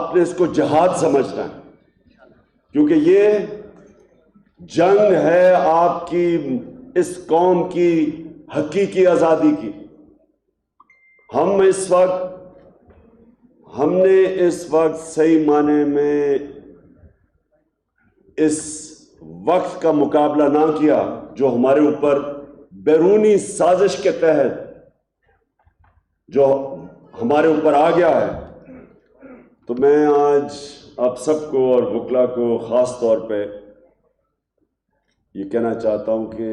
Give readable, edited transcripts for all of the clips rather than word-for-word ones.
آپ نے اس کو جہاد سمجھنا ہے، کیونکہ یہ جنگ ہے آپ کی اس قوم کی حقیقی آزادی کی۔ ہم نے اس وقت صحیح معنی میں اس وقت کا مقابلہ نہ کیا جو ہمارے اوپر بیرونی سازش کے تحت جو ہمارے اوپر آ گیا ہے۔ تو میں آج آپ سب کو اور وکلا کو خاص طور پہ یہ کہنا چاہتا ہوں کہ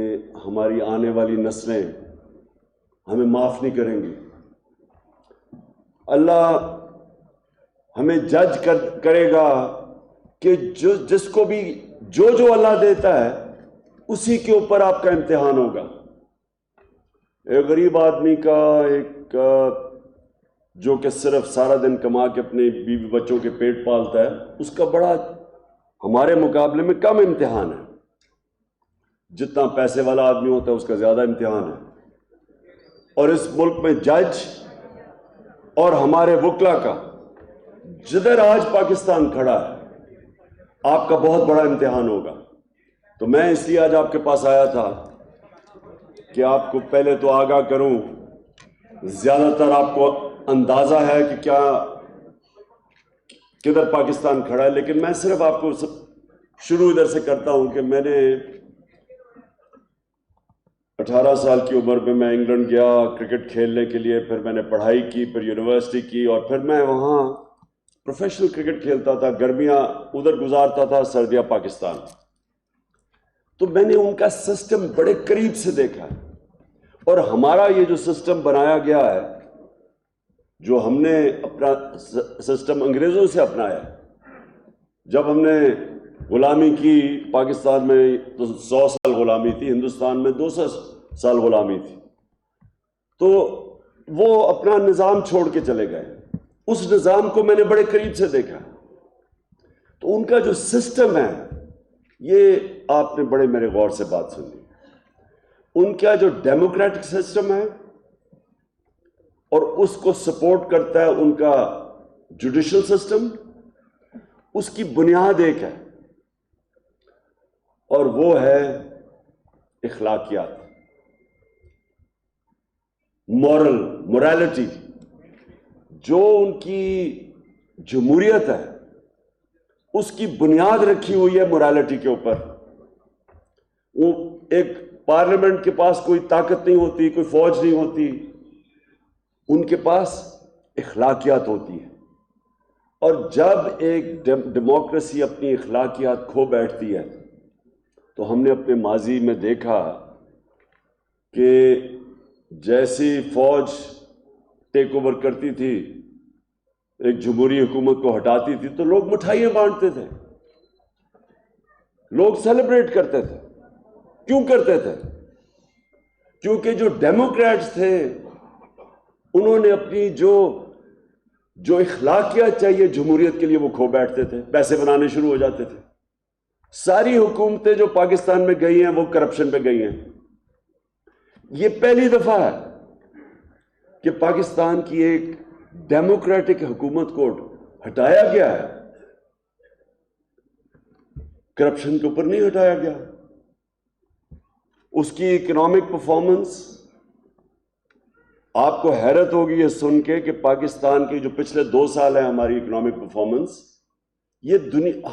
ہماری آنے والی نسلیں ہمیں معاف نہیں کریں گی۔ اللہ ہمیں جج کرے گا کہ جس کو بھی جو اللہ دیتا ہے اسی کے اوپر آپ کا امتحان ہوگا۔ ایک غریب آدمی کا، ایک جو کہ صرف سارا دن کما کے اپنے بیوی بچوں کے پیٹ پالتا ہے، اس کا بڑا ہمارے مقابلے میں کم امتحان ہے۔ جتنا پیسے والا آدمی ہوتا ہے اس کا زیادہ امتحان ہے۔ اور اس ملک میں جج اور ہمارے وکلا کا جدھر آج پاکستان کھڑا ہے آپ کا بہت بڑا امتحان ہوگا۔ تو میں اس لیے آج آپ کے پاس آیا تھا کہ آپ کو پہلے تو آگاہ کروں۔ زیادہ تر آپ کو اندازہ ہے کہ کیا کدھر پاکستان کھڑا ہے، لیکن میں صرف آپ کو شروع ادھر سے کرتا ہوں کہ میں نے 18 سال کی عمر میں انگلینڈ گیا کرکٹ کھیلنے کے لیے، پھر میں نے پڑھائی کی، پھر یونیورسٹی کی، اور پھر میں وہاں پروفیشنل کرکٹ کھیلتا تھا، گرمیاں ادھر گزارتا تھا، سردیاں پاکستان۔ تو میں نے ان کا سسٹم بڑے قریب سے دیکھا ہے، اور ہمارا یہ جو سسٹم بنایا گیا ہے، جو ہم نے اپنا سسٹم انگریزوں سے اپنایا ہے۔ جب ہم نے غلامی کی پاکستان میں تو 100 سال غلامی تھی، ہندوستان میں 200 سال غلامی تھی، تو وہ اپنا نظام چھوڑ کے چلے گئے۔ اس نظام کو میں نے بڑے قریب سے دیکھا، تو ان کا جو سسٹم ہے، یہ آپ نے بڑے میرے غور سے بات سنی۔ ان کا جو ڈیموکریٹک سسٹم ہے اور اس کو سپورٹ کرتا ہے ان کا جوڈیشل سسٹم، اس کی بنیاد ایک ہے، اور وہ ہے اخلاقیات، موریلٹی۔ جو ان کی جمہوریت ہے اس کی بنیاد رکھی ہوئی ہے موریلٹی کے اوپر۔ وہ ایک پارلیمنٹ کے پاس کوئی طاقت نہیں ہوتی، کوئی فوج نہیں ہوتی، ان کے پاس اخلاقیات ہوتی ہیں۔ اور جب ایک ڈیموکریسی اپنی اخلاقیات کھو بیٹھتی ہے تو ہم نے اپنے ماضی میں دیکھا کہ جیسی فوج ٹیک اوور کرتی تھی، ایک جمہوری حکومت کو ہٹاتی تھی، تو لوگ مٹھائیاں بانٹتے تھے، لوگ سیلیبریٹ کرتے تھے۔ کیوں کرتے تھے؟ کیونکہ جو ڈیموکریٹس تھے انہوں نے اپنی جو اخلاقیات چاہیے جمہوریت کے لیے وہ کھو بیٹھتے تھے، پیسے بنانے شروع ہو جاتے تھے۔ ساری حکومتیں جو پاکستان میں گئی ہیں وہ کرپشن پہ گئی ہیں۔ یہ پہلی دفعہ ہے کہ پاکستان کی ایک ڈیموکریٹک حکومت کو ہٹایا گیا ہے، کرپشن کے اوپر نہیں ہٹایا گیا۔ اس کی اکنامک پرفارمنس، آپ کو حیرت ہوگی یہ سن کے کہ پاکستان کی جو پچھلے 2 سال ہیں ہماری اکنامک پرفارمنس، یہ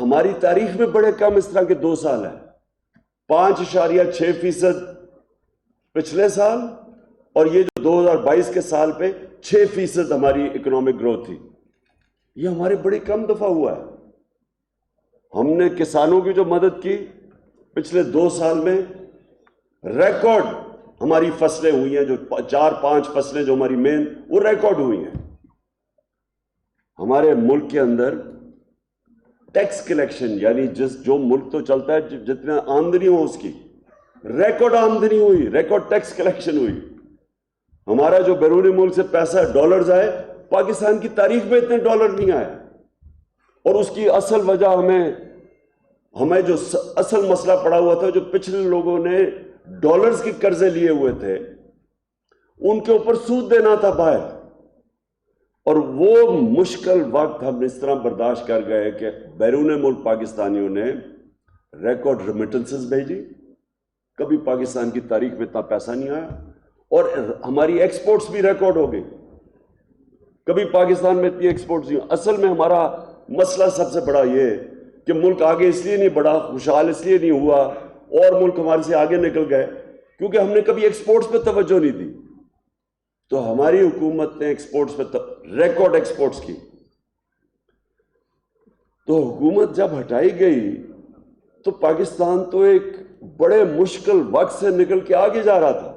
ہماری تاریخ میں بڑے کم اس طرح کے 2 سال ہیں۔ 5.6% پچھلے سال، اور یہ جو 2022 کے سال پہ 6% ہماری اکنامک گروتھ تھی۔ یہ ہمارے بڑے کم دفعہ ہوا ہے۔ ہم نے کسانوں کی جو مدد کی پچھلے 2 سال میں، ریکارڈ ہماری فصلیں ہوئی ہیں، جو 4-5 فصلیں جو ہماری مین، وہ ریکارڈ ہوئی ہیں۔ ہمارے ملک کے اندر ٹیکس کلیکشن، یعنی جو ملک تو چلتا ہے جتنا آمدنی ہو اس کی، ریکارڈ آمدنی ہوئی، ریکارڈ ٹیکس کلیکشن ہوئی۔ ہمارا جو بیرونی ملک سے پیسہ ڈالرز آئے، پاکستان کی تاریخ میں اتنے ڈالر نہیں آئے۔ اور اس کی اصل وجہ ہمیں جو اصل مسئلہ پڑا ہوا تھا، جو پچھلے لوگوں نے ڈالرز کے قرضے لیے ہوئے تھے، ان کے اوپر سود دینا تھا باہر۔ اور وہ مشکل وقت ہم اس طرح برداشت کر گئے کہ بیرون ملک پاکستانیوں نے ریکارڈ ریمیٹنسز بھیجی. کبھی پاکستان کی تاریخ میں اتنا پیسہ نہیں آیا, اور ہماری ایکسپورٹس بھی ریکارڈ ہو گئی. کبھی پاکستان میں اتنی ایکسپورٹس نہیں. اصل میں ہمارا مسئلہ سب سے بڑا یہ کہ ملک آگے اس لیے نہیں بڑھا, خوشحال اس لیے نہیں ہوا, اور ملک ہمارے سے آگے نکل گئے کیونکہ ہم نے کبھی ایکسپورٹس پہ توجہ نہیں دی. تو ہماری حکومت نے ایکسپورٹس پہ ریکارڈ ایکسپورٹس کی. تو حکومت جب ہٹائی گئی تو پاکستان تو ایک بڑے مشکل وقت سے نکل کے آگے جا رہا تھا.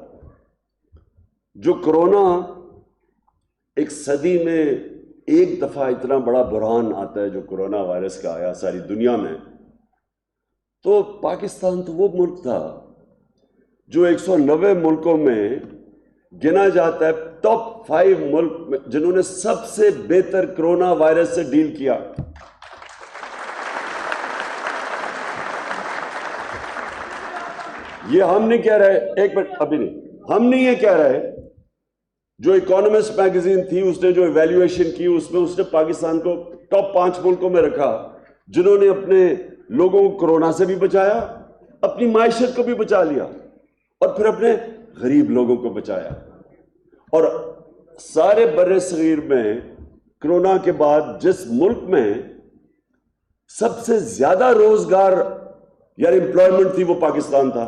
جو کرونا ایک صدی میں ایک دفعہ اتنا بڑا بحران آتا ہے جو کرونا وائرس کا آیا ساری دنیا میں, تو پاکستان تو وہ ملک تھا جو 190 ملکوں میں گنا جاتا ہے ٹاپ 5 ملک میں جنہوں نے سب سے بہتر کرونا وائرس سے ڈیل کیا. یہ ہم نہیں کہہ رہے, ایک منٹ ابھی نہیں, ہم نہیں یہ کہہ رہے. جو اکانومسٹ میگزین تھی اس نے جو ایویلیویشن کی اس میں اس نے پاکستان کو ٹاپ 5 ملکوں میں رکھا جنہوں نے اپنے لوگوں کو کرونا سے بھی بچایا, اپنی معیشت کو بھی بچا لیا, اور پھر اپنے غریب لوگوں کو بچایا. اور سارے بر صغیر میں کرونا کے بعد جس ملک میں سب سے زیادہ روزگار یا امپلائمنٹ تھی وہ پاکستان تھا.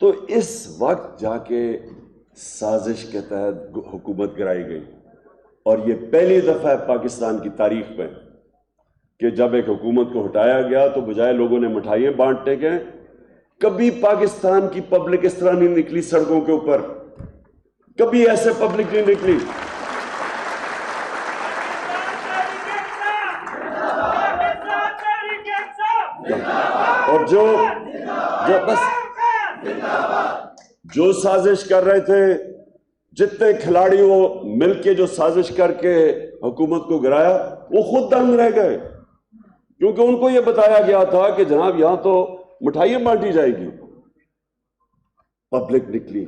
تو اس وقت جا کے سازش کے تحت حکومت گرائی گئی, اور یہ پہلی دفعہ ہے پاکستان کی تاریخ میں کہ جب ایک حکومت کو ہٹایا گیا تو بجائے لوگوں نے مٹھائیاں بانٹنے کے, کبھی پاکستان کی پبلک اس طرح نہیں نکلی سڑکوں کے اوپر, کبھی ایسے پبلک نہیں نکلی. اور جو سازش کر رہے تھے, جتنے کھلاڑی وہ مل کے جو سازش کر کے حکومت کو گرایا, وہ خود دنگ رہ گئے کیونکہ ان کو یہ بتایا گیا تھا کہ جناب یہاں تو مٹھائیاں بانٹی جائے گی. پبلک نکلی,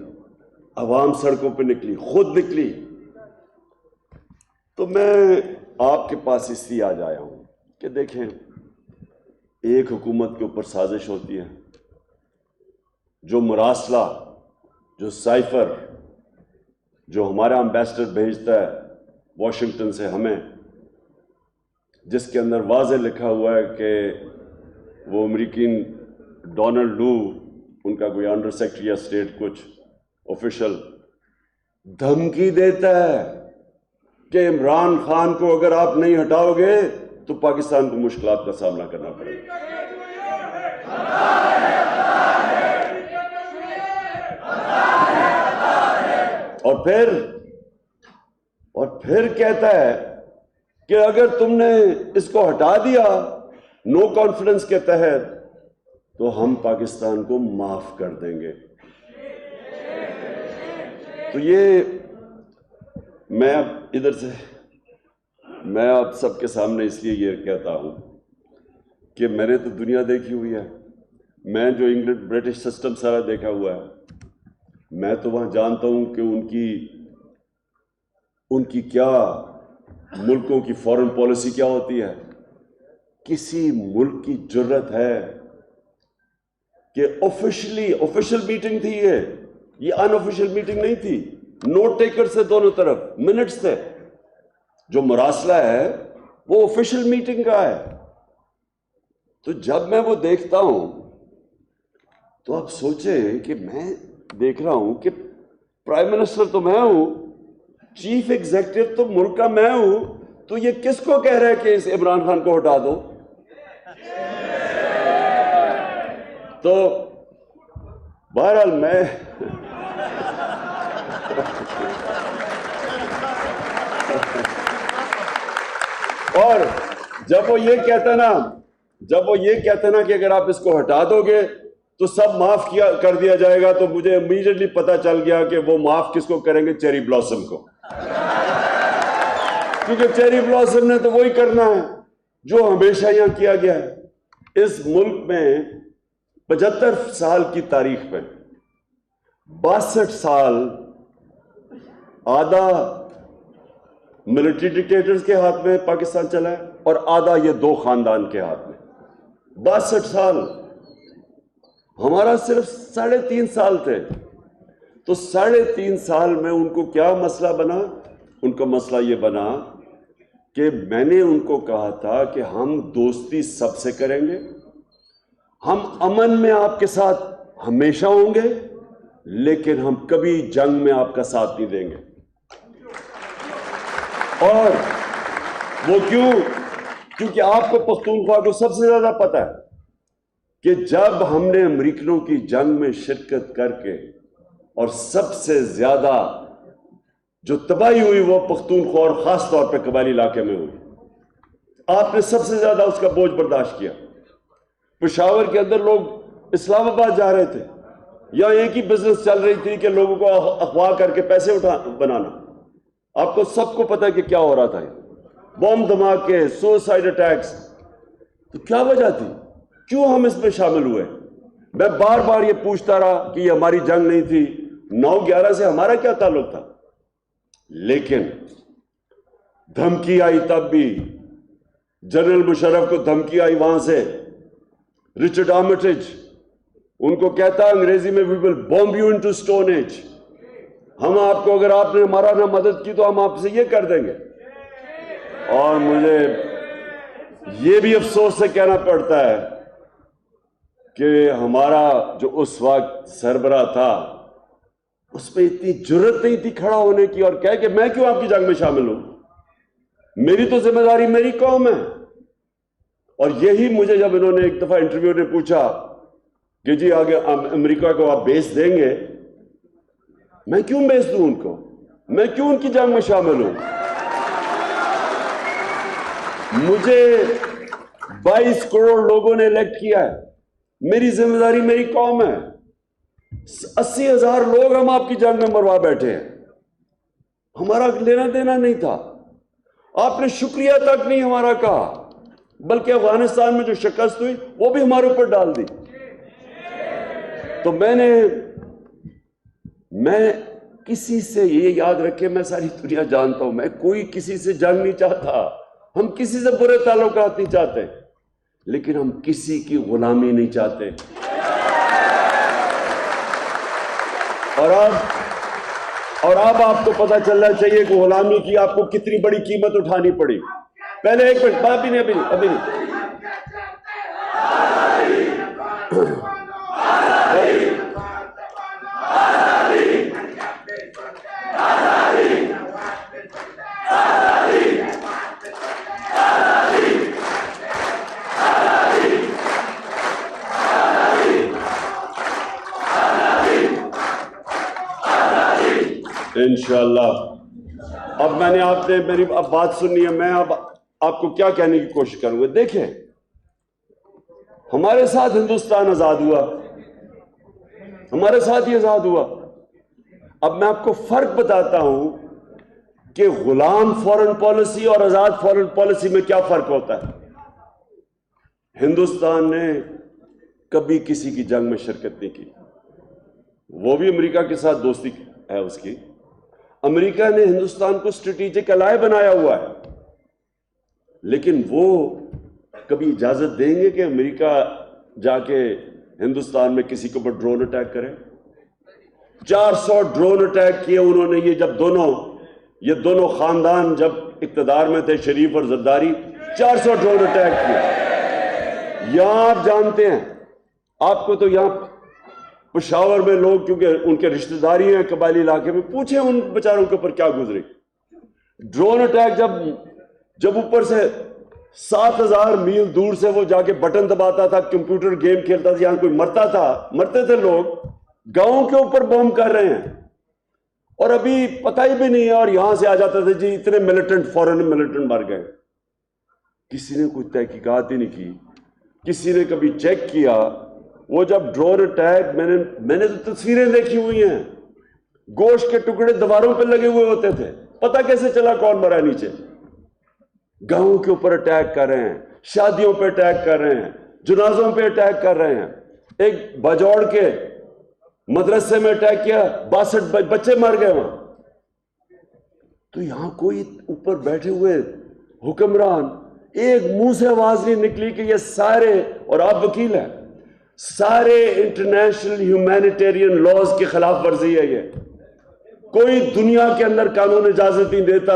عوام سڑکوں پہ نکلی, خود نکلی. تو میں آپ کے پاس اس لیے آج آیا ہوں کہ دیکھیں, ایک حکومت کے اوپر سازش ہوتی ہے, جو مراسلہ, جو سائفر, جو ہمارا امبیسڈر بھیجتا ہے واشنگٹن سے ہمیں, جس کے اندر واضح لکھا ہوا ہے کہ وہ امریکن ڈونلڈ لو, ان کا کوئی انڈر سیکرٹری یا اسٹیٹ کچھ آفیشل, دھمکی دیتا ہے کہ عمران خان کو اگر آپ نہیں ہٹاؤ گے تو پاکستان کو مشکلات کا سامنا کرنا پڑے گا. اور پھر کہتا ہے کہ اگر تم نے اس کو ہٹا دیا نو کانفیڈنس کے تحت تو ہم پاکستان کو معاف کر دیں گے. تو یہ میں اب ادھر سے میں آپ سب کے سامنے اس لیے یہ کہتا ہوں کہ میں نے تو دنیا دیکھی ہوئی ہے, میں جو انگلینڈ برٹش سسٹم سارا دیکھا ہوا ہے, میں تو وہاں جانتا ہوں کہ ان کی کیا ملکوں کی فارن پالیسی کیا ہوتی ہے. کسی ملک کی جرت ہے کہ آفیشیل میٹنگ تھی, یہ ان آفیشیل میٹنگ نہیں تھی, نوٹ ٹیکر سے دونوں طرف منٹس تھے. جو مراسلہ ہے وہ آفیشیل میٹنگ کا ہے. تو جب میں وہ دیکھتا ہوں تو آپ سوچیں کہ میں دیکھ رہا ہوں کہ پرائم منسٹر تو میں ہوں, چیف ایگزیکٹو تو ملک کا میں ہوں, تو یہ کس کو کہہ رہا ہے کہ اس عمران خان کو ہٹا دو؟ تو بہرحال میں اور جب وہ یہ کہتا نا کہ اگر آپ اس کو ہٹا دو گے تو سب معاف کر دیا جائے گا, تو مجھے امیڈیٹلی پتا چل گیا کہ وہ معاف کس کو کریں گے, چیری بلاسم کو. کیونکہ چیری بلاسم نے تو وہی کرنا ہے جو ہمیشہ یہاں کیا گیا ہے. اس ملک میں 75 سال کی تاریخ میں 62 سال آدھا ملٹری ڈکٹیٹرز کے ہاتھ میں پاکستان چلا ہے اور آدھا یہ دو خاندان کے ہاتھ میں. 62 سال. ہمارا صرف 3.5 سال تھے. تو 3.5 سال میں ان کو کیا مسئلہ بنا؟ ان کا مسئلہ یہ بنا کہ میں نے ان کو کہا تھا کہ ہم دوستی سب سے کریں گے, ہم امن میں آپ کے ساتھ ہمیشہ ہوں گے, لیکن ہم کبھی جنگ میں آپ کا ساتھ نہیں دیں گے. اور وہ کیوں؟ کیونکہ آپ کو پختونخوا کو سب سے زیادہ پتہ ہے کہ جب ہم نے امریکنوں کی جنگ میں شرکت کر کے اور سب سے زیادہ جو تباہی ہوئی وہ پختونخوا اور خاص طور پہ قبائلی علاقے میں ہوئی, آپ نے سب سے زیادہ اس کا بوجھ برداشت کیا. پشاور کے اندر لوگ اسلام آباد جا رہے تھے, یہاں ایک ہی بزنس چل رہی تھی کہ لوگوں کو اغوا کر کے پیسے بنانا. آپ کو سب کو پتہ ہے کہ کیا ہو رہا تھا, بم دھماکے, سوسائڈ اٹیکس. تو کیا وجہ تھی؟ کیوں ہم اس میں شامل ہوئے؟ میں بار بار یہ پوچھتا رہا کہ یہ ہماری جنگ نہیں تھی, 9/11 سے ہمارا کیا تعلق تھا؟ لیکن دھمکی آئی تب بھی, جنرل مشرف کو دھمکی آئی وہاں سے. رچرڈ آرمٹیج ان کو کہتا انگریزی میں, we will bomb you into stone age. ہم آپ کو, اگر آپ نے ہمارا نہ مدد کی تو ہم آپ سے یہ کر دیں گے. اور مجھے یہ بھی افسوس سے کہنا پڑتا ہے کہ ہمارا جو اس وقت سربراہ تھا اس میں اتنی جرت نہیں تھی کھڑا ہونے کی اور کہے کہ میں کیوں آپ کی جنگ میں شامل ہوں, میری تو ذمہ داری میری قوم ہے. اور یہی مجھے جب انہوں نے ایک دفعہ انٹرویو نے پوچھا کہ جی آگے امریکہ کو آپ بیس دیں گے, میں کیوں بیس دوں ان کو, میں کیوں ان کی جنگ میں شامل ہوں؟ مجھے 22 کروڑ لوگوں نے الیکٹ کیا ہے, میری ذمہ داری میری قوم ہے. 80,000 لوگ ہم آپ کی جنگ میں مروا بیٹھے ہیں, ہمارا لینا دینا نہیں تھا. آپ نے شکریہ تک نہیں ہمارا کہا, بلکہ افغانستان میں جو شکست ہوئی وہ بھی ہمارے اوپر ڈال دی. تو میں کسی سے, یہ یاد رکھے, میں ساری دنیا جانتا ہوں, میں کوئی کسی سے جنگ نہیں چاہتا, ہم کسی سے برے تعلقات نہیں چاہتے, لیکن ہم کسی کی غلامی نہیں چاہتے. اور اب آپ کو پتہ چلنا چاہیے کہ غلامی کی آپ کو کتنی بڑی قیمت اٹھانی پڑی. پہلے ایک منٹ, ابھی نہیں. انشاءاللہ. اب میں نے آپ نے میری اب بات سننی ہے, میں اب آپ کو کیا کہنے کی کوشش کروں گا. دیکھیں, ہمارے ساتھ ہندوستان آزاد ہوا, ہمارے ساتھ ہی آزاد ہوا. اب میں آپ کو فرق بتاتا ہوں کہ غلام فورن پالیسی اور آزاد فورن پالیسی میں کیا فرق ہوتا ہے. ہندوستان نے کبھی کسی کی جنگ میں شرکت نہیں کی, وہ بھی امریکہ کے ساتھ دوستی ہے اس کی. امریکہ نے ہندوستان کو اسٹریٹجک الائے بنایا ہوا ہے, لیکن وہ کبھی اجازت دیں گے کہ امریکہ جا کے ہندوستان میں کسی کے اوپر ڈرون اٹیک کرے؟ 400 ڈرون اٹیک کیے انہوں نے. یہ دونوں خاندان جب اقتدار میں تھے, شریف اور زرداری, 400 ڈرون اٹیک کیے. یہاں آپ جانتے ہیں, آپ کو تو یہاں پشاور میں لوگ, کیونکہ ان کے رشتہ داری ہیں قبائلی علاقے میں, پوچھیں ان بیچاروں کے اوپر کیا گزری. ڈرون اٹیک جب اوپر سے 7,000 میل دور سے وہ جا کے بٹن دباتا تھا, کمپیوٹر گیم کھیلتا تھا, یہاں کوئی مرتے تھے لوگ, گاؤں کے اوپر بم کر رہے ہیں, اور ابھی پتہ ہی بھی نہیں ہے, اور یہاں سے آ جاتا تھا جی اتنے فورن ملٹنٹ مر گئے. کسی نے کوئی تحقیقات ہی نہیں کی, کسی نے کبھی چیک کیا. وہ جب ڈرون اٹیک, میں نے تو تصویریں دیکھی ہوئی ہیں, گوشت کے ٹکڑے دیواروں پہ لگے ہوئے ہوتے تھے, پتہ کیسے چلا کون مرا نیچے. گاؤں کے اوپر اٹیک کر رہے ہیں, شادیوں پہ اٹیک کر رہے ہیں, جنازوں پہ اٹیک کر رہے ہیں. ایک باجوڑ کے مدرسے میں اٹیک کیا, 62 بچے مر گئے وہاں. تو یہاں کوئی اوپر بیٹھے ہوئے حکمران ایک منہ سے آواز نہیں نکلی کہ یہ سارے، اور آپ وکیل ہیں، سارے انٹرنیشنل ہیومینیٹیرین لاز کی خلاف ورزی ہے یہ. کوئی دنیا کے اندر قانون اجازت نہیں دیتا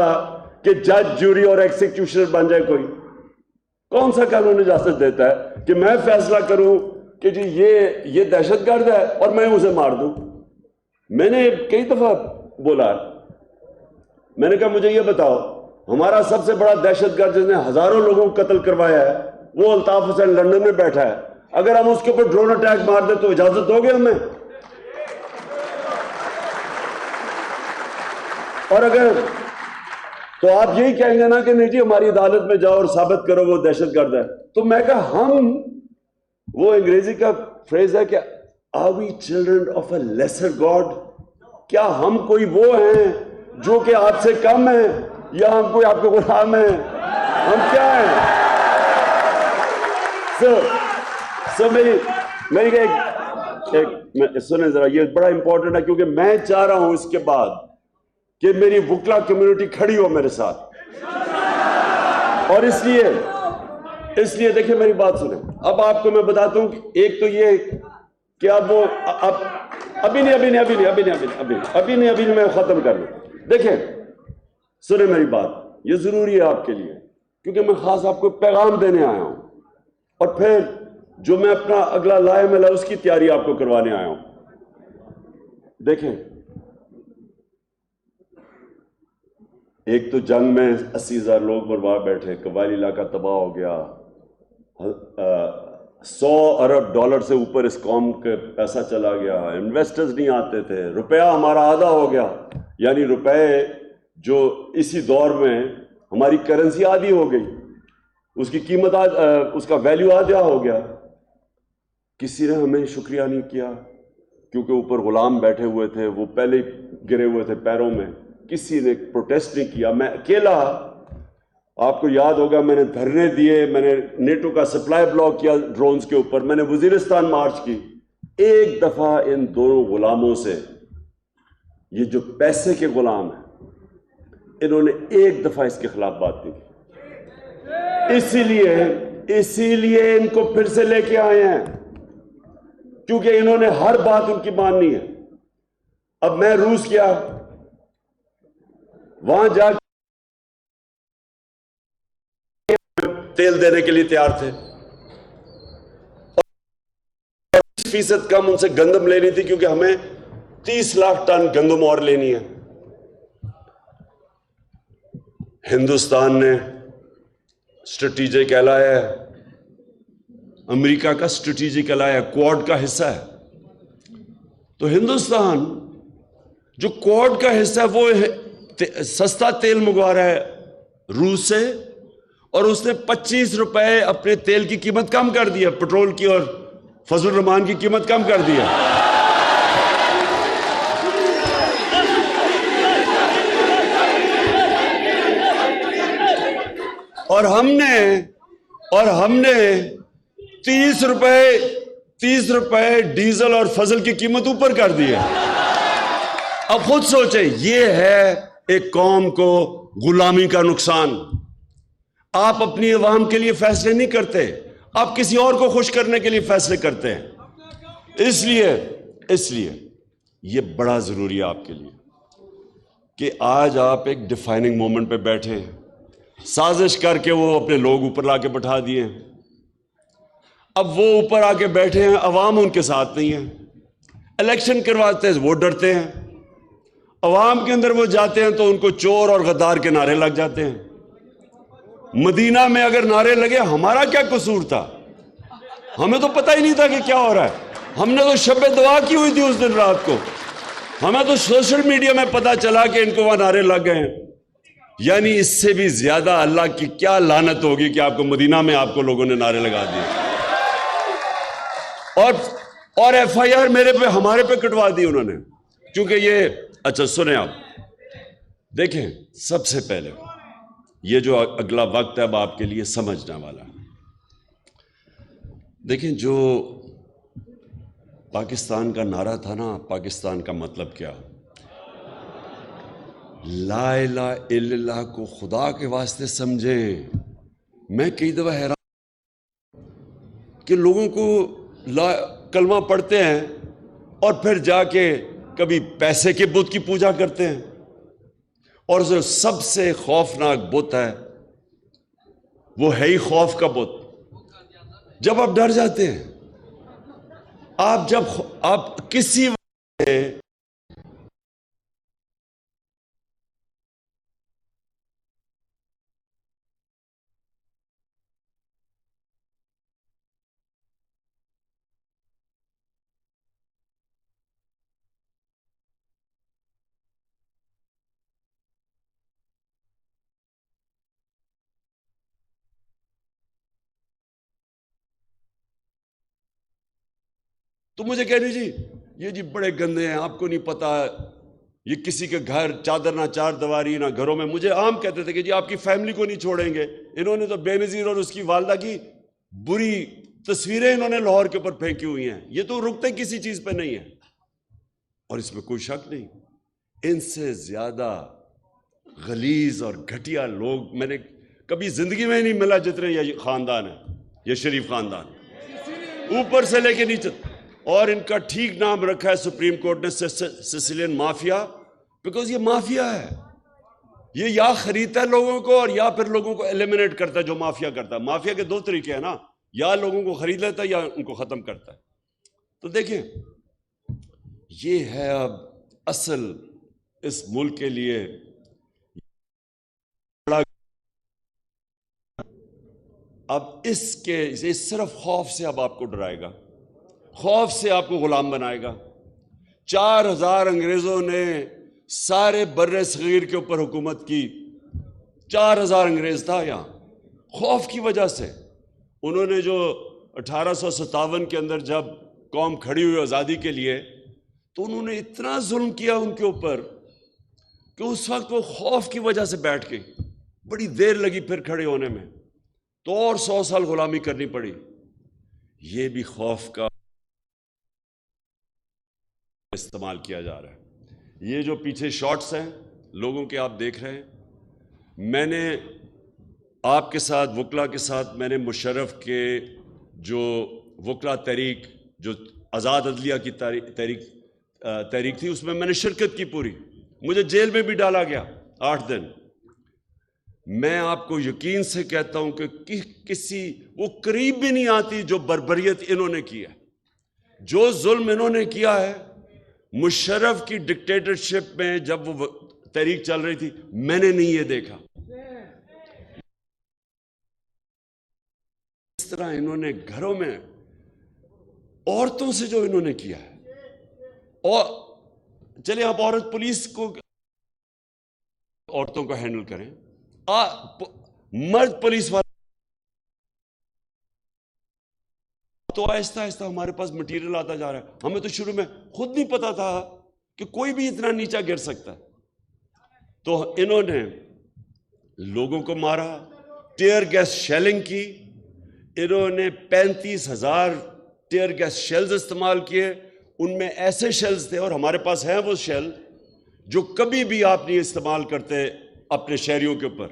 کہ جج، جوری اور ایکسیکیوشنر بن جائے. کوئی کون سا قانون اجازت دیتا ہے کہ میں فیصلہ کروں کہ جی یہ دہشت گرد ہے اور میں اسے مار دوں؟ میں نے کئی دفعہ بولا، میں نے کہا مجھے یہ بتاؤ، ہمارا سب سے بڑا دہشت گرد جس نے ہزاروں لوگوں کو قتل کروایا ہے وہ الطاف حسین لندن میں بیٹھا ہے، اگر ہم اس کے اوپر ڈرون اٹیک مار دیں تو اجازت دو گے ہمیں؟ اور اگر تو آپ یہی کہیں گے نا کہ نہیں جی ہماری عدالت میں جاؤ اور ثابت کرو وہ دہشت گرد ہے. تو میں کہا ہم، وہ انگریزی کا فریز ہے کہ are we children of a lesser God؟ کیا ہم کوئی وہ ہیں جو کہ آپ سے کم ہیں، یا ہم کوئی آپ کے غلام ہیں؟ ہم کیا ہیں؟ میری ایک سنیں ذرا، یہ بڑا امپورٹنٹ ہے کیونکہ میں چاہ رہا ہوں اس کے بعد کہ میری وکلا کمیونٹی کھڑی ہو میرے ساتھ. اور اس لیے دیکھیں میری بات سنیں. اب آپ کو میں بتاتا ہوں کہ ایک تو یہ کہ اب وہ ابھی نہیں میں ختم کر لوں. دیکھیں سنیں میری بات، یہ ضروری ہے آپ کے لیے کیونکہ میں خاص آپ کو پیغام دینے آیا ہوں، اور پھر جو میں اپنا اگلا لائے ملا اس کی تیاری آپ کو کروانے آیا ہوں. دیکھیں ایک تو جنگ میں 80,000 لوگ برباد بیٹھے، قبائلی علاقہ تباہ ہو گیا، $100 ارب سے اوپر اس قوم کے پیسہ چلا گیا، انویسٹرز نہیں آتے تھے، روپیہ ہمارا آدھا ہو گیا. یعنی روپے جو اسی دور میں ہماری کرنسی آدھی ہو گئی، اس کی قیمت اس کا ویلیو آدھا ہو گیا. کسی نے ہمیں شکریہ نہیں کیا کیونکہ اوپر غلام بیٹھے ہوئے تھے، وہ پہلے گرے ہوئے تھے پیروں میں. کسی نے پروٹیسٹ نہیں کیا. میں اکیلا، آپ کو یاد ہوگا میں نے دھرنے دیے، میں نے نیٹو کا سپلائی بلاک کیا ڈرونز کے اوپر، میں نے وزیرستان مارچ کی. ایک دفعہ ان دونوں غلاموں سے، یہ جو پیسے کے غلام ہیں، انہوں نے ایک دفعہ اس کے خلاف بات نہیں کی. اسی لیے ان کو پھر سے لے کے آئے ہیں کیونکہ انہوں نے ہر بات ان کی ماننی ہے. اب میں روس گیا، وہاں جا کے تیل دینے کے لیے تیار تھے، 20% کم ان سے گندم لینی تھی کیونکہ ہمیں 30 لاکھ ٹن گندم اور لینی ہے. ہندوستان نے اسٹریٹجک ایلائی ہے، امریکہ کا اسٹریٹجک ایلائی ہے، کوڈ کا حصہ ہے. تو ہندوستان جو کوڈ کا حصہ ہے وہ سستا تیل منگوا رہا ہے روس سے، اور اس نے 25 روپے اپنے تیل کی قیمت کم کر دی ہے، پٹرول کی اور فضل الرحمان کی قیمت کم کر دی ہے. اور ہم نے 30 روپے ڈیزل اور فضل کی قیمت اوپر کر دی ہے. اب خود سوچیں، یہ ہے ایک قوم کو غلامی کا نقصان. آپ اپنی عوام کے لیے فیصلے نہیں کرتے، آپ کسی اور کو خوش کرنے کے لیے فیصلے کرتے ہیں. اس لیے یہ بڑا ضروری ہے آپ کے لیے کہ آج آپ ایک ڈیفائننگ مومنٹ پہ بیٹھے ہیں. سازش کر کے وہ اپنے لوگ اوپر لا کے بٹھا دیے ہیں. اب وہ اوپر آ کے بیٹھے ہیں، عوام ان کے ساتھ نہیں ہے. الیکشن کرواتے ہیں وہ ڈرتے ہیں، عوام کے اندر وہ جاتے ہیں تو ان کو چور اور غدار کے نعرے لگ جاتے ہیں. مدینہ میں اگر نعرے لگے ہمارا کیا قصور تھا؟ ہمیں تو پتہ ہی نہیں تھا کہ کیا ہو رہا ہے. ہم نے تو شب دعا کی ہوئی تھی اس دن رات کو، ہمیں تو سوشل میڈیا میں پتہ چلا کہ ان کو وہاں نعرے لگ گئے ہیں. یعنی اس سے بھی زیادہ اللہ کی کیا لعنت ہوگی کہ آپ کو مدینہ میں آپ کو لوگوں نے نعرے لگا دیے اور ایف آئی آر ہمارے پہ کٹوا دی انہوں نے. کیونکہ یہ اچھا سنیں، آپ دیکھیں، سب سے پہلے یہ جو اگلا وقت ہے اب آپ کے لیے سمجھنے والا. دیکھیں جو پاکستان کا نعرہ تھا نا، پاکستان کا مطلب کیا؟ لا الہ الا اللہ کو خدا کے واسطے سمجھیں. میں کئی دفعہ حیران کہ لوگوں کو کلمہ پڑھتے ہیں اور پھر جا کے کبھی پیسے کے بت کی پوجا کرتے ہیں، اور جو سب سے خوفناک بت ہے وہ ہے ہی خوف کا بت. جب آپ ڈر جاتے ہیں، جب آپ کسی تو مجھے کہہ جی یہ جی بڑے گندے ہیں، آپ کو نہیں پتا یہ کسی کے گھر چادر نہ چار دیواری نہ گھروں میں. مجھے عام کہتے تھے کہ جی آپ کی فیملی کو نہیں چھوڑیں گے. انہوں نے تو بے نظیر اور اس کی والدہ کی بری تصویریں انہوں نے لاہور کے اوپر پھینکی ہوئی ہیں. یہ تو رکتے کسی چیز پہ نہیں ہے، اور اس میں کوئی شک نہیں. ان سے زیادہ غلیظ اور گھٹیا لوگ میں نے کبھی زندگی میں نہیں ملا جتنے یہ خاندان ہے، یہ شریف خاندان، اوپر سے لے کے نیچے. اور ان کا ٹھیک نام رکھا ہے سپریم کورٹ نے سسیلین مافیا، بیکاز یہ مافیا ہے. یہ یا خریدتا ہے لوگوں کو اور یا پھر لوگوں کو ایلیمنیٹ کرتا ہے، جو مافیا کرتا ہے. مافیا کے دو طریقے ہیں نا، یا لوگوں کو خرید لیتا ہے یا ان کو ختم کرتا ہے. تو دیکھیں یہ ہے اب اصل اس ملک کے لیے اب اس کے صرف خوف سے اب آپ کو ڈرائے گا، خوف سے آپ کو غلام بنائے گا. 4000 انگریزوں نے سارے بر صغیر کے اوپر حکومت کی. 4000 انگریز تھا یہاں. خوف کی وجہ سے انہوں نے جو 1857 کے اندر جب قوم کھڑی ہوئی آزادی کے لیے، تو انہوں نے اتنا ظلم کیا ان کے اوپر کہ اس وقت وہ خوف کی وجہ سے بیٹھ گئی. بڑی دیر لگی پھر کھڑے ہونے میں، تو اور 100 سال غلامی کرنی پڑی. یہ بھی خوف کا استعمال کیا جا رہا ہے. یہ جو پیچھے شارٹس ہیں لوگوں کے آپ دیکھ رہے ہیں، میں نے آپ کے ساتھ وکلا کے ساتھ میں نے مشرف کے جو وکلا تحریک جو آزاد عدلیہ کی تحریک تھی، اس میں میں نے شرکت کی پوری. مجھے جیل میں بھی ڈالا گیا 8 دن. میں آپ کو یقین سے کہتا ہوں کہ کسی وہ قریب بھی نہیں آتی جو بربریت انہوں نے کی ہے، جو ظلم انہوں نے کیا ہے. مشرف کی ڈکٹیٹرشپ میں جب وہ تحریک چل رہی تھی، میں نے نہیں یہ دیکھا اس طرح انہوں نے گھروں میں عورتوں سے جو انہوں نے کیا ہے. اور چلے آپ عورت پولیس کو عورتوں کو ہینڈل کریں، مرد پولیس والے تو آہستہ آہستہ ہمارے پاس مٹیریل آتا جا رہا ہے. ہمیں تو شروع میں خود نہیں پتا تھا کہ کوئی بھی اتنا نیچا گر سکتا ہے. تو انہوں نے لوگوں کو مارا، ٹیئر گیس شیلنگ کی. انہوں نے 35,000 ٹیئر گیس شیلز استعمال کیے. ان میں ایسے شیلز تھے، اور ہمارے پاس ہیں وہ شیل جو کبھی بھی آپ نہیں استعمال کرتے اپنے شہریوں کے اوپر،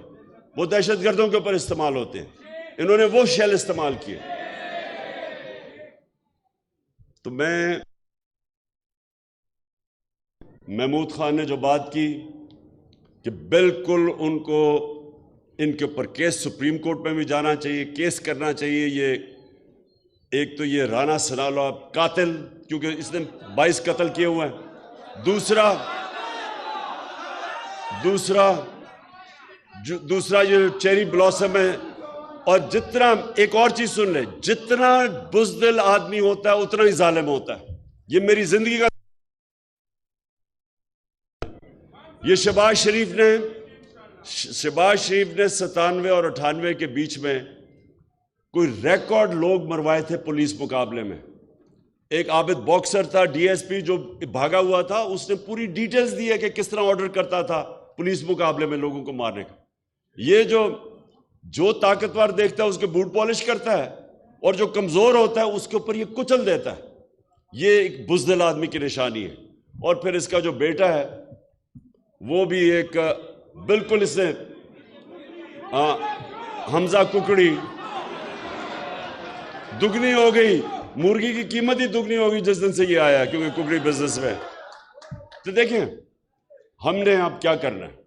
وہ دہشت گردوں کے اوپر استعمال ہوتے ہیں. انہوں نے وہ شیل استعمال کیے. تو محمود خان نے جو بات کی کہ بالکل ان کو ان کے اوپر کیس سپریم کورٹ میں بھی جانا چاہیے، کیس کرنا چاہیے. یہ ایک تو یہ رانا ثناءاللہ قاتل، کیونکہ اس نے 22 قتل کیے ہوئے ہیں. دوسرا یہ چیری بلاسم ہے. اور جتنا ایک اور چیز سن لے، جتنا بزدل آدمی ہوتا ہے اتنا ہی ظالم ہوتا ہے. یہ میری زندگی کا یہ شہباز شریف نے 97 اور 98 کے بیچ میں کوئی ریکارڈ لوگ مروائے تھے پولیس مقابلے میں. ایک عابد باکسر تھا ڈی ایس پی جو بھاگا ہوا تھا، اس نے پوری ڈیٹیلز دی ہے کہ کس طرح آرڈر کرتا تھا پولیس مقابلے میں لوگوں کو مارنے کا. یہ جو طاقتور دیکھتا ہے اس کے بوٹ پالش کرتا ہے، اور جو کمزور ہوتا ہے اس کے اوپر یہ کچل دیتا ہے. یہ ایک بزدل آدمی کی نشانی ہے. اور پھر اس کا جو بیٹا ہے وہ بھی ایک بالکل اس نے حمزہ ککڑی دگنی ہو گئی، مرغی کی قیمت ہی دگنی ہو گئی جس دن سے یہ آیا، کیونکہ ککڑی بزنس میں۔ تو دیکھیں ہم نے اب کیا کرنا ہے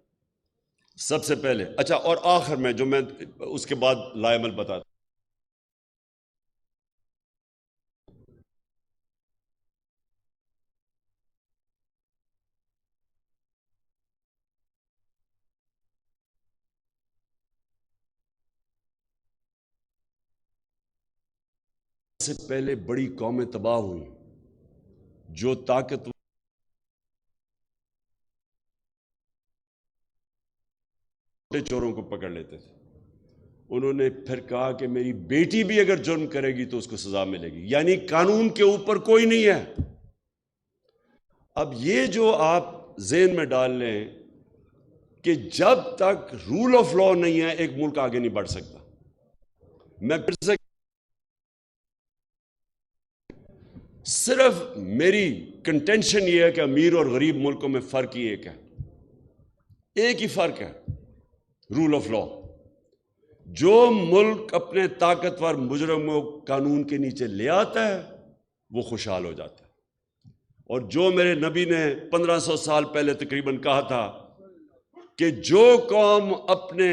سب سے پہلے، اچھا اور آخر میں جو میں اس کے بعد لائمل بتاتا سے پہلے بڑی قومیں تباہ ہوئی جو طاقت چوروں کو پکڑ لیتے تھے، انہوں نے پھر کہا کہ میری بیٹی بھی اگر جرم کرے گی تو اس کو سزا ملے گی، یعنی قانون کے اوپر کوئی نہیں ہے۔ اب یہ جو آپ ذہن میں ڈال لیں کہ جب تک رول آف لا نہیں ہے ایک ملک آگے نہیں بڑھ سکتا۔ میں پھر سے صرف میری کنٹینشن یہ ہے کہ امیر اور غریب ملکوں میں فرق ہی ایک ہی فرق ہے، رول آف لا۔ جو ملک اپنے طاقتور مجرموں کو قانون کے نیچے لے آتا ہے وہ خوشحال ہو جاتا ہے، اور جو میرے نبی نے 1500 سال پہلے تقریباً کہا تھا کہ جو قوم اپنے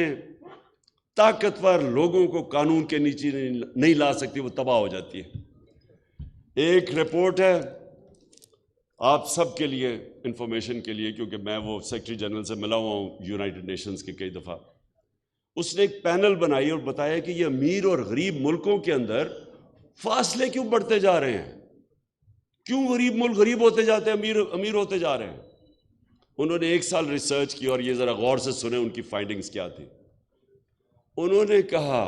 طاقتور لوگوں کو قانون کے نیچے نہیں لا سکتی وہ تباہ ہو جاتی ہے۔ ایک رپورٹ ہے آپ سب کے لیے انفارمیشن کے لیے، کیونکہ میں وہ سیکرٹری جنرل سے ملا ہوا ہوں یونائٹڈ نیشنز کے کئی دفعہ، اس نے ایک پینل بنائی اور بتایا کہ یہ امیر اور غریب ملکوں کے اندر فاصلے کیوں بڑھتے جا رہے ہیں، کیوں غریب ملک غریب ہوتے جاتے ہیں، امیر ہوتے جا رہے ہیں۔ انہوں نے 1 سال ریسرچ کی، اور یہ ذرا غور سے سنیں ان کی فائنڈنگز کیا تھی۔ انہوں نے کہا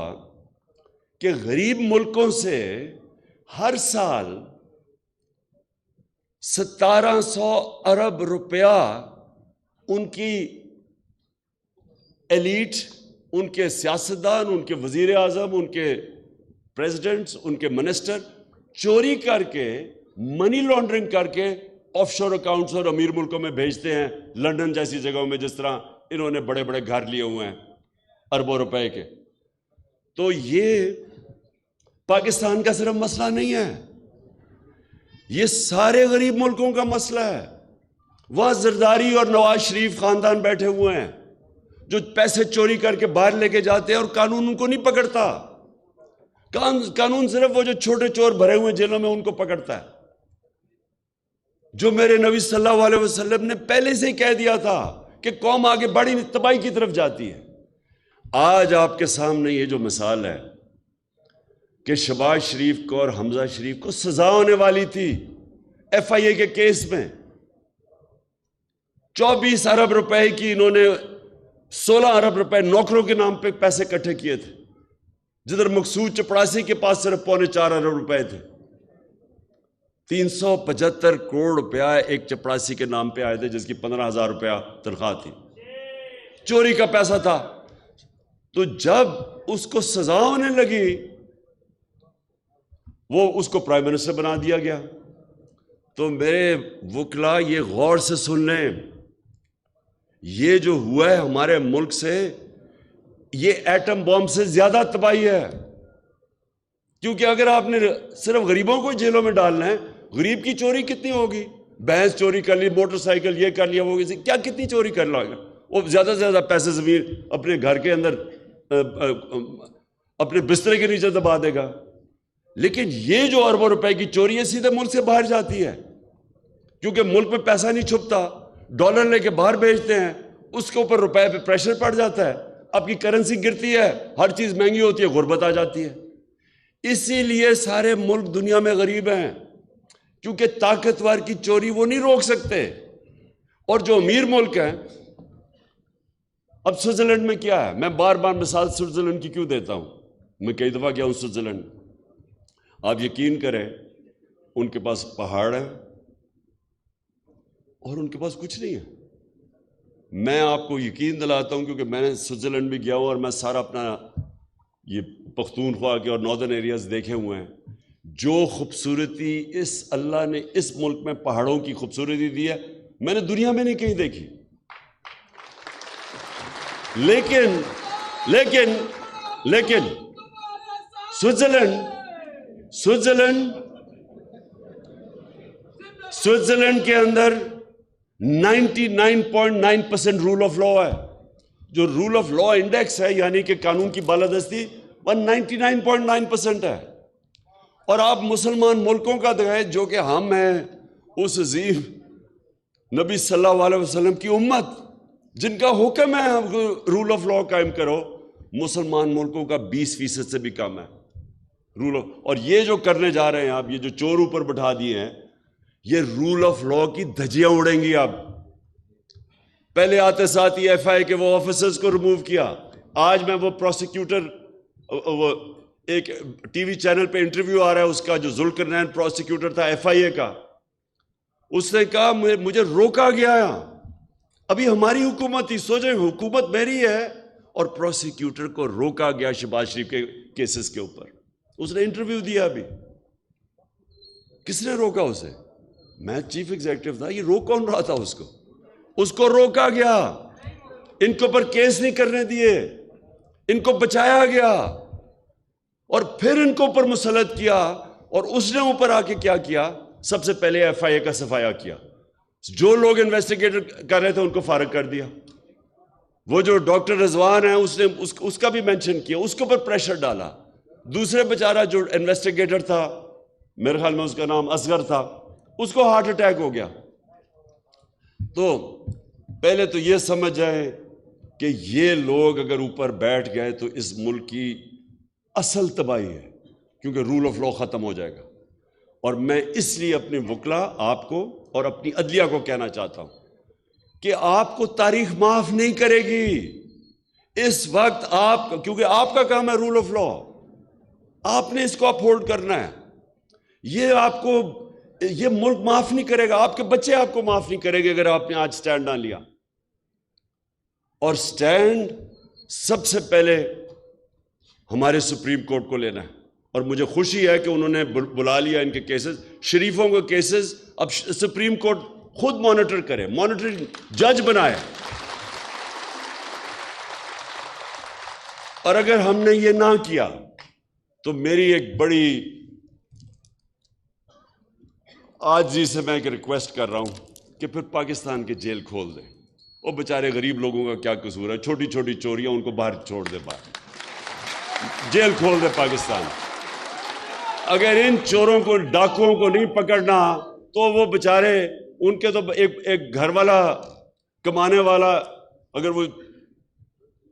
کہ غریب ملکوں سے ہر سال 1700 ارب روپیہ ان کی ایلیٹ، ان کے سیاستدان، ان کے وزیر اعظم، ان کے پریزیڈنٹس، ان کے منسٹر چوری کر کے، منی لانڈرنگ کر کے آف شور اکاؤنٹس اور امیر ملکوں میں بھیجتے ہیں، لندن جیسی جگہوں میں، جس طرح انہوں نے بڑے بڑے گھر لیے ہوئے ہیں اربوں روپے کے۔ تو یہ پاکستان کا صرف مسئلہ نہیں ہے، یہ سارے غریب ملکوں کا مسئلہ ہے۔ وہاں زرداری اور نواز شریف خاندان بیٹھے ہوئے ہیں جو پیسے چوری کر کے باہر لے کے جاتے ہیں اور قانون ان کو نہیں پکڑتا۔ قانون صرف وہ جو چھوٹے چور بھرے ہوئے جیلوں میں ان کو پکڑتا ہے، جو میرے نبی صلی اللہ علیہ وسلم نے پہلے سے ہی کہہ دیا تھا کہ قوم آگے بڑی تباہی کی طرف جاتی ہے۔ آج آپ کے سامنے یہ جو مثال ہے کہ شہباز شریف کو اور حمزہ شریف کو سزا ہونے والی تھی ایف آئی اے کے کیس میں، 24 ارب روپے کی انہوں نے 16 ارب روپے نوکروں کے نام پہ پیسے اکٹھے کیے تھے، جدھر مقصود چپڑاسی کے پاس صرف 3.25 ارب روپے تھے۔ 375 کروڑ روپیہ ایک چپڑاسی کے نام پہ آئے تھے جس کی 15,000 روپیہ تنخواہ تھی، چوری کا پیسہ تھا۔ تو جب اس کو سزا ہونے لگی وہ اس کو پرائم منسٹر بنا دیا گیا۔ تو میرے وکلا یہ غور سے سن لیں، یہ جو ہوا ہے ہمارے ملک سے یہ ایٹم بم سے زیادہ تباہی ہے، کیونکہ اگر آپ نے صرف غریبوں کو جیلوں میں ڈالنا ہے، غریب کی چوری کتنی ہوگی؟ بھینس چوری کر لی، موٹر سائیکل یہ کر لیا، وہ کیا کتنی چوری کر لے گا وہ؟ زیادہ سے زیادہ پیسے زمین اپنے گھر کے اندر اپنے بسترے کے نیچے دبا دے گا۔ لیکن یہ جو اربوں روپے کی چوری ہے سیدھے ملک سے باہر جاتی ہے، کیونکہ ملک میں پیسہ نہیں چھپتا، ڈالر لے کے باہر بھیجتے ہیں، اس کے اوپر روپے پہ پریشر پڑ جاتا ہے، آپ کی کرنسی گرتی ہے، ہر چیز مہنگی ہوتی ہے، غربت آ جاتی ہے۔ اسی لیے سارے ملک دنیا میں غریب ہیں، کیونکہ طاقتور کی چوری وہ نہیں روک سکتے۔ اور جو امیر ملک ہیں، اب سوئٹزرلینڈ میں کیا ہے، میں بار بار مثال سوئٹزرلینڈ کی کیوں دیتا ہوں، میں کئی دفعہ گیا ہوں سوئٹزرلینڈ۔ آپ یقین کریں ان کے پاس پہاڑ ہیں اور ان کے پاس کچھ نہیں ہے۔ میں آپ کو یقین دلاتا ہوں کیونکہ میں نے سوئٹزرلینڈ بھی گیا ہوں اور میں سارا اپنا یہ پختونخوا کے اور ناردرن ایریاز دیکھے ہوئے ہیں۔ جو خوبصورتی اللہ نے اس ملک میں پہاڑوں کی خوبصورتی دی ہے میں نے دنیا میں نہیں کہیں دیکھی۔ لیکن لیکن لیکن سوئٹزرلینڈ کے اندر 99.9% رول آف لا ہے. جو رول آف لا انڈیکس ہے یعنی کہ قانون کی بالادستی 99.9% ہے. اور آپ مسلمان ملکوں کا دکھائیں جو کہ ہم ہیں اس عظیم نبی صلی اللہ علیہ وسلم کی امت جن کا حکم ہے رول آف لا قائم کرو، مسلمان ملکوں کا 20% سے بھی کم ہے رول آف. اور یہ جو کرنے جا رہے ہیں آپ، یہ جو چور اوپر بٹھا دیے ہیں، یہ رول آف لا کی دھجیاں اڑیں گی. اب پہلے آتے ساتھ ہی ایف آئی کے وہ آفیسرز کو ریموو کیا. آج میں وہ پروسیکیوٹر، وہ ایک ٹی وی چینل پہ انٹرویو آ رہا ہے اس کا، جو ذوالقرنین پروسیکیوٹر تھا ایف آئی اے کا، اس نے کہا مجھے روکا گیا. ابھی ہماری حکومت ہی، سوچیں حکومت میری ہے اور پروسیکیوٹر کو روکا گیا شہباز شریف کے کیسز کے اوپر. اس نے انٹرویو دیا. ابھی کس نے روکا اسے؟ میں چیف ایگزیکٹو تھا. یہ روک کون رہا تھا اس کو روکا گیا. ان کے اوپر کیس نہیں کرنے دیے، ان کو بچایا گیا اور پھر ان کو اوپر مسلط کیا. اور اس نے اوپر آ کے کیا کیا؟ سب سے پہلے ایف آئی اے کا صفایا کیا. جو لوگ انویسٹیگیٹ کر رہے تھے ان کو فارغ کر دیا. وہ جو ڈاکٹر رضوان ہے اس نے اس کا بھی مینشن کیا، اس کے اوپر پریشر ڈالا. دوسرے بیچارہ جو انویسٹیگیٹر تھا، میرے خیال میں اس کا نام اصغر تھا، اس کو ہارٹ اٹیک ہو گیا. تو پہلے تو یہ سمجھ جائیں کہ یہ لوگ اگر اوپر بیٹھ گئے تو اس ملک کی اصل تباہی ہے، کیونکہ رول آف لا ختم ہو جائے گا. اور میں اس لیے اپنے وکلا آپ کو اور اپنی عدلیہ کو کہنا چاہتا ہوں کہ آپ کو تاریخ معاف نہیں کرے گی اس وقت. آپ، کیونکہ آپ کا کام ہے رول آف لا، آپ نے اس کو اپہولڈ کرنا ہے. یہ آپ کو، یہ ملک معاف نہیں کرے گا، آپ کے بچے آپ کو معاف نہیں کرے گے اگر آپ نے آج سٹینڈ نہ لیا. اور سٹینڈ سب سے پہلے ہمارے سپریم کورٹ کو لینا ہے. اور مجھے خوشی ہے کہ انہوں نے بلا لیا ان کے کیسز، شریفوں کے کیسز اب سپریم کورٹ خود مانیٹر کرے، مانیٹرنگ جج بنائے. اور اگر ہم نے یہ نہ کیا تو میری ایک بڑی عاجزی سے میں ایک ریکویسٹ کر رہا ہوں کہ پھر پاکستان کے جیل کھول دیں. وہ بیچارے غریب لوگوں کا کیا قصور ہے؟ چھوٹی چھوٹی چوریاں، ان کو باہر چھوڑ دے، باہر جیل کھول دے پاکستان. اگر ان چوروں کو، ڈاکوؤں کو نہیں پکڑنا تو وہ بیچارے، ان کے تو ایک گھر والا کمانے والا اگر وہ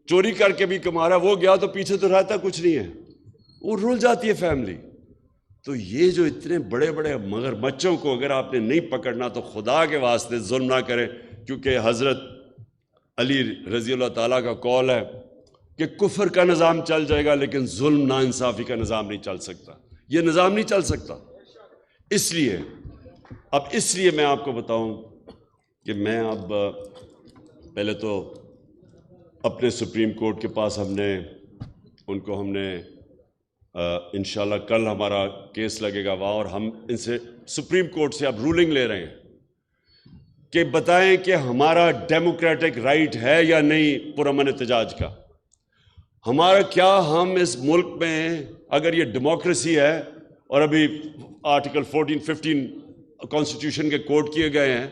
چوری کر کے بھی کما رہا ہے، وہ گیا تو پیچھے تو رہتا کچھ نہیں ہے، وہ رول جاتی ہے فیملی. تو یہ جو اتنے بڑے بڑے مگرمچھوں کو اگر آپ نے نہیں پکڑنا تو خدا کے واسطے ظلم نہ کریں. کیونکہ حضرت علی رضی اللہ تعالیٰ کا قول ہے کہ کفر کا نظام چل جائے گا لیکن ظلم ناانصافی کا نظام نہیں چل سکتا. یہ نظام نہیں چل سکتا. اس لیے میں آپ کو بتاؤں کہ میں اب پہلے تو اپنے سپریم کورٹ کے پاس ہم نے انشاءاللہ کل ہمارا کیس لگے گا وہاں، اور ہم ان سے سپریم کورٹ سے اب رولنگ لے رہے ہیں کہ بتائیں کہ ہمارا ڈیموکریٹک رائٹ ہے یا نہیں پرامن احتجاج کا. ہمارا کیا ہم اس ملک میں اگر یہ ڈیموکریسی ہے اور ابھی آرٹیکل 14-15 کانسٹیٹیوشن کے کوٹ کیے گئے ہیں،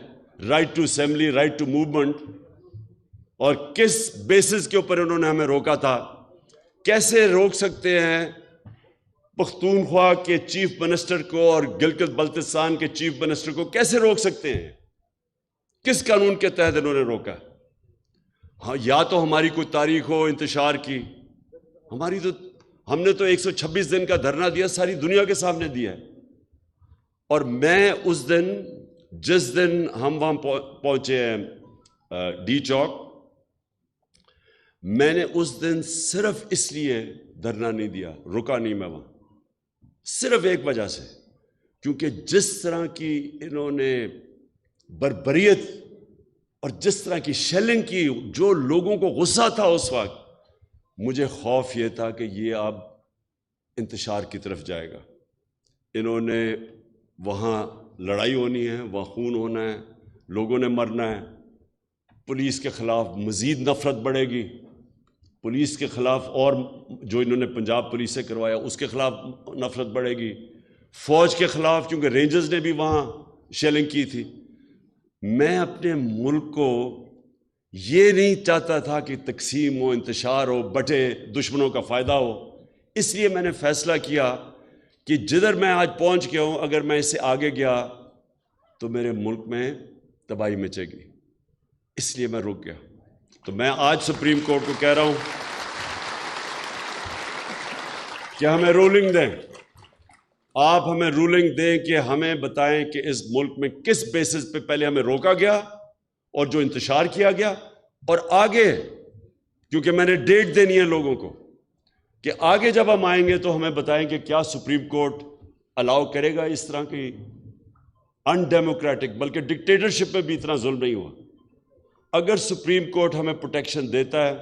right to assembly, right to movement, اور کس بیسس کے اوپر انہوں نے ہمیں روکا تھا، کیسے روک سکتے ہیں پختونخوا کے چیف منسٹر کو اور گلگت بلتستان کے چیف منسٹر کو کیسے روک سکتے ہیں؟ کس قانون کے تحت انہوں نے روکا؟ ہاں، یا تو ہماری کوئی تاریخ ہو انتشار کی. ہماری تو، ہم نے تو 126 دن کا دھرنا دیا، ساری دنیا کے سامنے دیا ہے. اور میں اس دن، جس دن ہم وہاں پہنچے ہیں ڈی چوک، میں نے اس دن صرف اس لیے دھرنا نہیں دیا، رکا نہیں میں وہاں، صرف ایک وجہ سے، کیونکہ جس طرح کی انہوں نے بربریت اور جس طرح کی شیلنگ کی، جو لوگوں کو غصہ تھا اس وقت، مجھے خوف یہ تھا کہ یہ اب انتشار کی طرف جائے گا. انہوں نے وہاں لڑائی ہونی ہے، وہاں خون ہونا ہے، لوگوں نے مرنا ہے، پولیس کے خلاف مزید نفرت بڑھے گی. پولیس کے خلاف اور جو انہوں نے پنجاب پولیس سے کروایا اس کے خلاف نفرت بڑھے گی، فوج کے خلاف کیونکہ رینجرز نے بھی وہاں شیلنگ کی تھی۔ میں اپنے ملک کو یہ نہیں چاہتا تھا کہ تقسیم ہو، انتشار ہو، بٹے، دشمنوں کا فائدہ ہو۔ اس لیے میں نے فیصلہ کیا کہ جدھر میں آج پہنچ گیا ہوں، اگر میں اس سے آگے گیا تو میرے ملک میں تباہی مچے گی، اس لیے میں رک گیا۔ تو میں آج سپریم کورٹ کو کہہ رہا ہوں کہ ہمیں رولنگ دیں، آپ ہمیں رولنگ دیں کہ ہمیں بتائیں کہ اس ملک میں کس بیسس پہ پہلے ہمیں روکا گیا اور جو انتشار کیا گیا، اور آگے کیونکہ میں نے ڈیٹ دینی ہے لوگوں کو کہ آگے جب ہم آئیں گے تو ہمیں بتائیں کہ کیا سپریم کورٹ الاؤ کرے گا اس طرح کی ان ڈیموکریٹک، بلکہ ڈکٹیٹرشپ میں بھی اتنا ظلم نہیں ہوا۔ اگر سپریم کورٹ ہمیں پروٹیکشن دیتا ہے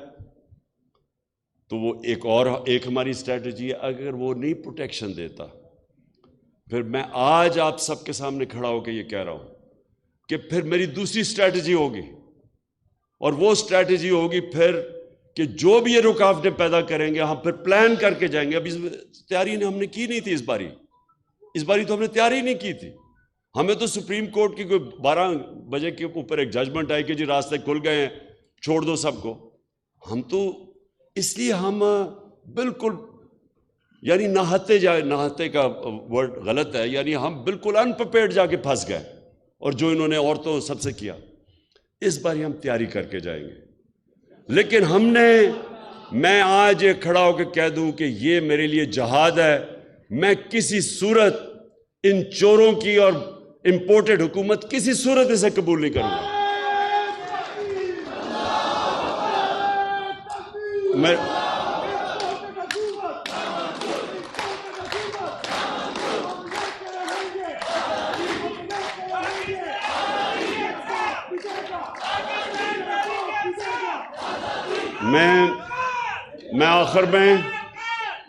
تو وہ ایک ہماری اسٹریٹجی ہے، اگر وہ نہیں پروٹیکشن دیتا پھر میں آج آپ سب کے سامنے کھڑا ہو کے یہ کہہ رہا ہوں کہ پھر میری دوسری اسٹریٹجی ہوگی، اور وہ اسٹریٹجی ہوگی پھر کہ جو بھی یہ رکاوٹیں پیدا کریں گے ہم پھر پلان کر کے جائیں گے۔ اب اس تیاری ہم نے کی نہیں تھی، اس باری تو ہم نے تیاری نہیں کی تھی۔ ہمیں تو سپریم کورٹ کی کوئی 12 بجے کے اوپر ایک ججمنٹ آئی کہ جی راستے کھل گئے ہیں، چھوڑ دو سب کو۔ ہم تو اس لیے ہم بالکل یعنی نہاتے کا ورڈ غلط ہے، یعنی ہم بالکل انپریپیئرڈ جا کے پھنس گئے، اور جو انہوں نے عورتوں سب سے کیا، اس بار ہم تیاری کر کے جائیں گے۔ لیکن میں آج یہ کھڑا ہو کے کہہ دوں کہ یہ میرے لیے جہاد ہے، میں کسی صورت ان چوروں کی اور امپورٹڈ حکومت کسی صورت اسے قبول نہیں کروں گا۔ میں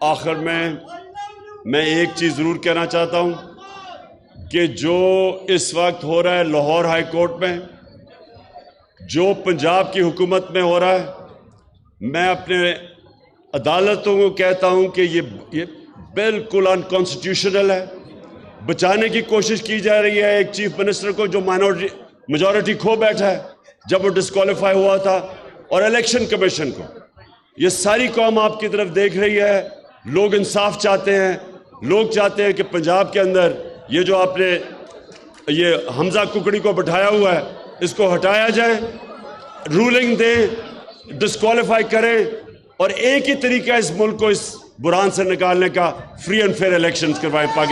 آخر میں ایک چیز ضرور کہنا چاہتا ہوں کہ جو اس وقت ہو رہا ہے لاہور ہائی کورٹ میں، جو پنجاب کی حکومت میں ہو رہا ہے، میں اپنے عدالتوں کو کہتا ہوں کہ یہ بالکل انکانسٹیٹیوشنل ہے۔ بچانے کی کوشش کی جا رہی ہے ایک چیف منسٹر کو جو میجورٹی کھو بیٹھا ہے جب وہ ڈسکوالیفائی ہوا تھا، اور الیکشن کمیشن کو۔ یہ ساری قوم آپ کی طرف دیکھ رہی ہے، لوگ انصاف چاہتے ہیں، لوگ چاہتے ہیں کہ پنجاب کے اندر یہ جو آپ نے یہ حمزہ ککڑی کو بٹھایا ہوا ہے اس کو ہٹایا جائے، رولنگ دیں، ڈسکوالیفائی کریں، اور ایک ہی طریقہ اس ملک کو اس بحران سے نکالنے کا فری اینڈ فیئر الیکشنز کروائیں پاکستان۔